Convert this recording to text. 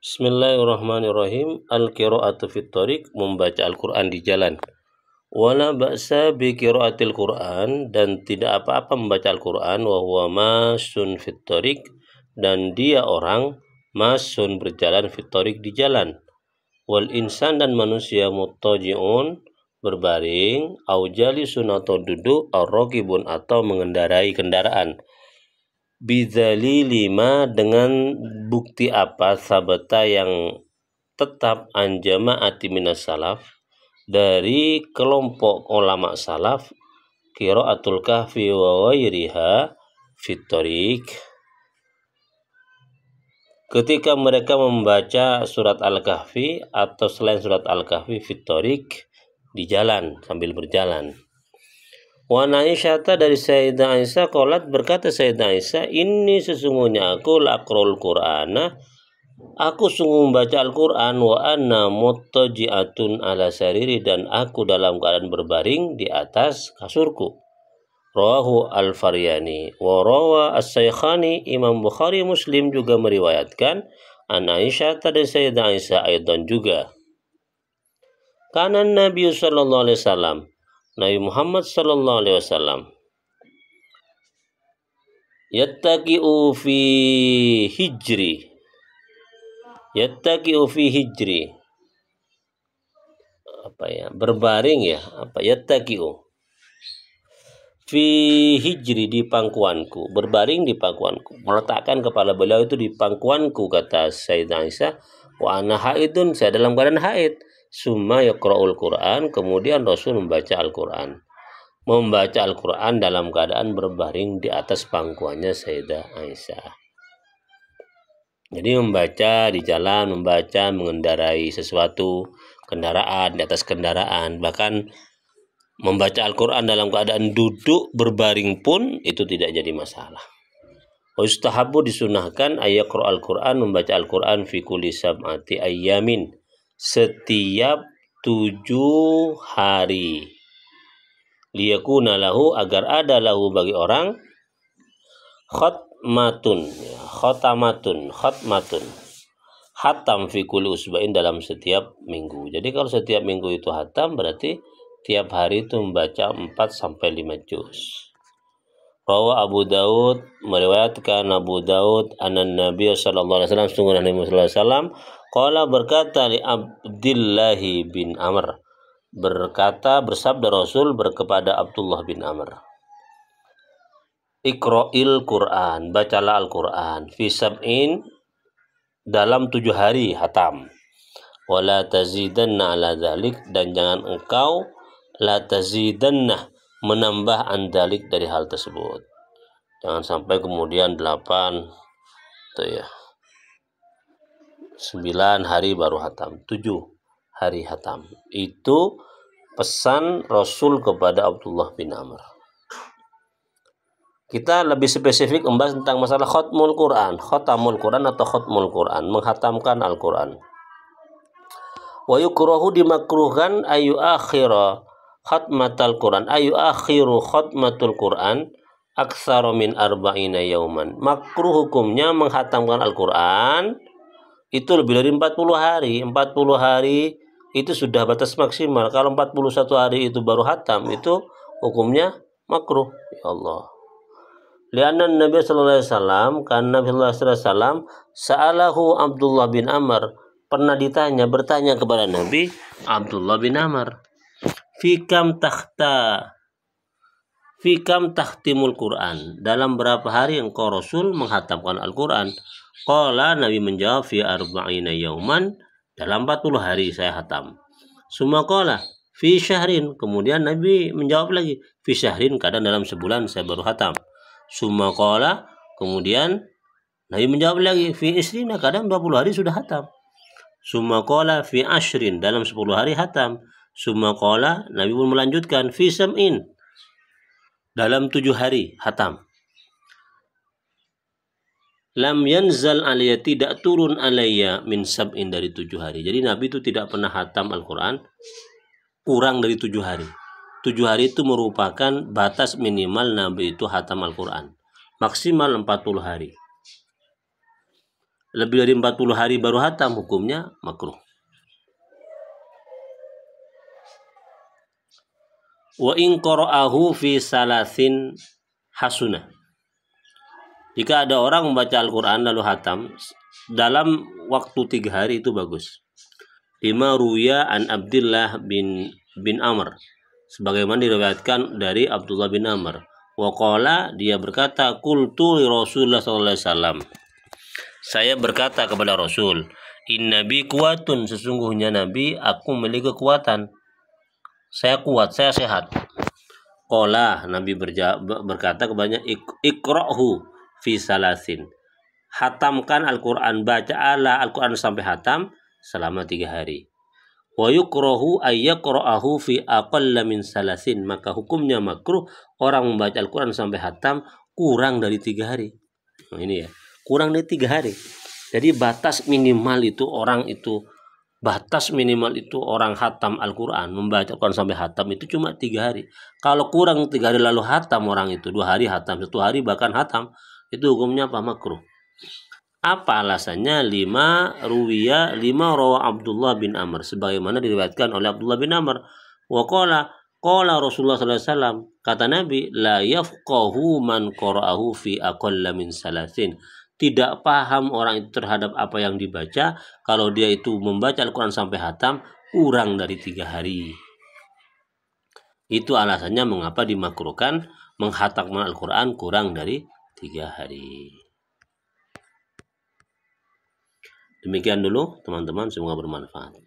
Bismillahirrahmanirrahim. Al-qira'atu fit thariq, membaca Al-Qur'an di jalan. Wala ba'sa bi qira'atil Qur'an, dan tidak apa-apa membaca Al-Qur'an wa huwa masun fit thariq, dan dia orang masun berjalan fit thariq di jalan. Wal insan, dan manusia muttaji'un berbaring, au jalisun atau duduk, au raqibun atau mengendarai kendaraan. Bidzali lima, dengan bukti apa, sabata yang tetap, anjama'ati minas salaf, dari kelompok ulama salaf, qiraatul kahfi wa wairiha fit thariq, ketika mereka membaca surat Al-Kahfi atau selain surat Al-Kahfi fit thariq, di jalan, sambil berjalan. Wa Aisyah, dari Sayyidah Aisyah, qalat, berkata Sayyidah Aisyah, ini sesungguhnya aku laqrul Qur'ana, aku sungguh membaca Al-Qur'an, wa anna muttaji'atun ala sariri, dan aku dalam keadaan berbaring di atas kasurku. Rawahu Al-Faryani wa rawa As-Saykhani, Imam Bukhari Muslim juga meriwayatkan an Aisyah, dari Sayyidah Aisyah aidan juga. Kana Nabi sallallahu alaihi wasallam, Nabi Muhammad sallallahu alaihi wasallam, yattaqi'u fi hijri, yattaqi'u fi hijri, berbaring yattaqi'u fi hijri, di pangkuanku, berbaring di pangkuanku, meletakkan kepala beliau itu di pangkuanku, kata Sayyidah Aisyah. Wa ana haidun, saya dalam keadaan haid. Summa yaqra'ul Qur'an, kemudian Rasul membaca Al-Qur'an. Membaca Al-Qur'an dalam keadaan berbaring di atas pangkuannya Sayyidah Aisyah. Jadi membaca di jalan, membaca mengendarai sesuatu, kendaraan, di atas kendaraan, bahkan membaca Al-Qur'an dalam keadaan duduk berbaring pun itu tidak jadi masalah. Ustahabu, disunahkan, ayaqra Al-Qur'an, membaca Al-Qur'an fi kulli sab'ati ayyamin, setiap 7 hari. Liyakuna lahu, agar ada lahu bagi orang, khatmatun, hatam fi kulli usba'in, dalam setiap minggu. Jadi kalau setiap minggu itu hatam, berarti tiap hari itu membaca 4 sampai 5 juz. Rawa Abu Daud, meriwayatkan Abu Daud, anan Nabi sallallahu alaihi wasallam, sungguh Nabi sallallahu alaihi wasallam, qala, berkata li Abdullah bin Amr, bersabda Rasul kepada Abdullah bin Amr, Iqra'il Qur'an, bacalah Al-Qur'an, fi sab'in, dalam 7 hari hatam, wala tazidanna ala dzalik, dan jangan engkau la tazidanna, menambah andalik dari hal tersebut. Jangan sampai kemudian 8 9 hari baru hatam, 7 hari hatam. Itu pesan Rasul kepada Abdullah bin Amr. Kita lebih spesifik membahas tentang masalah khatmul Quran, khatamul Quran atau khatmul Quran, menghatamkan Al-Quran. Wa yukrahu, dimakruhkan, ayu akhira khatmatul Quran, ayu akhiru khatmatul Quran aktsara min arba'ina yauman. Makruh hukumnya menghatamkan Al-Quran itu lebih dari 40 hari. 40 hari itu sudah batas maksimal. Kalau 41 hari itu baru hatam, itu hukumnya makruh. Ya Allah. Lianna Nabi sallallahu alaihi wasallam, karena Nabi sallallahu alaihi wasallam, sa'alahu Abdullah bin Amr, pernah bertanya kepada Nabi Abdullah bin Amr, Fikam tahtimul Quran, dalam berapa hari engkau Rasul menghatamkan Al-Quran? Qala, Nabi menjawab, fi arba'ina yauman, dalam 40 hari saya hatam. Summa qala, fi syahrin, kemudian Nabi menjawab lagi, fi syahrin, kadang dalam sebulan saya baru hatam. Summa qala, kemudian Nabi menjawab lagi, fi isrina, kadang 20 hari sudah hatam. Summa qala fi ashrin, dalam 10 hari hatam. Summa qala, Nabi pun melanjutkan, fi sam'in, dalam 7 hari hatam. Lam yanzal alayya, tidak turun alayya min sab'in, dari 7 hari. Jadi Nabi itu tidak pernah hatam Al-Quran kurang dari 7 hari. 7 hari itu merupakan batas minimal Nabi itu hatam Al-Quran. Maksimal 40 hari. lebih dari 40 hari baru hatam, hukumnya makruh. Wa in qara'ahu fi salasin hasunah. Jika ada orang membaca Al-Quran lalu hatam dalam waktu 3 hari, itu bagus. Lima ruya an Abdullah bin Amr, sebagaimana diriwayatkan dari Abdullah bin Amr. Waqala, dia berkata, qultu li Rasulullah sallallahu alaihi wasallam, saya berkata kepada Rasul, inna bi kuwatun, sesungguhnya Nabi, aku memiliki kekuatan, saya kuat, saya sehat. Qala, Nabi berkata kepadanya, iqra'hu fi salasin, hatamkan Al-Quran, bacalah Al-Quran sampai hatam selama 3 hari. Wa yukrahu ayyaqra'ahu fi aqalla min salasin, maka hukumnya makruh orang membaca Al-Quran sampai hatam kurang dari 3 hari. Nah, ini ya, kurang dari 3 hari. Jadi batas minimal itu orang hatam Al-Quran, membaca Al-Quran sampai hatam itu cuma 3 hari. Kalau kurang 3 hari lalu hatam orang itu, 2 hari hatam, 1 hari bahkan hatam, itu hukumnya apa? Makruh. Apa alasannya? Lima rawa Abdullah bin Amr, sebagaimana diriwayatkan oleh Abdullah bin Amr. Wa qala Rasulullah sallallahu alaihi wasallam, kata Nabi, la yafqahu man qara'ahu fi aqalla min salasin. Tidak paham orang itu terhadap apa yang dibaca kalau dia itu membaca Al-Quran sampai hatam kurang dari 3 hari. Itu alasannya mengapa dimakruhkan menghatamkan Al-Quran kurang dari 3 hari. Demikian dulu teman-teman, semoga bermanfaat.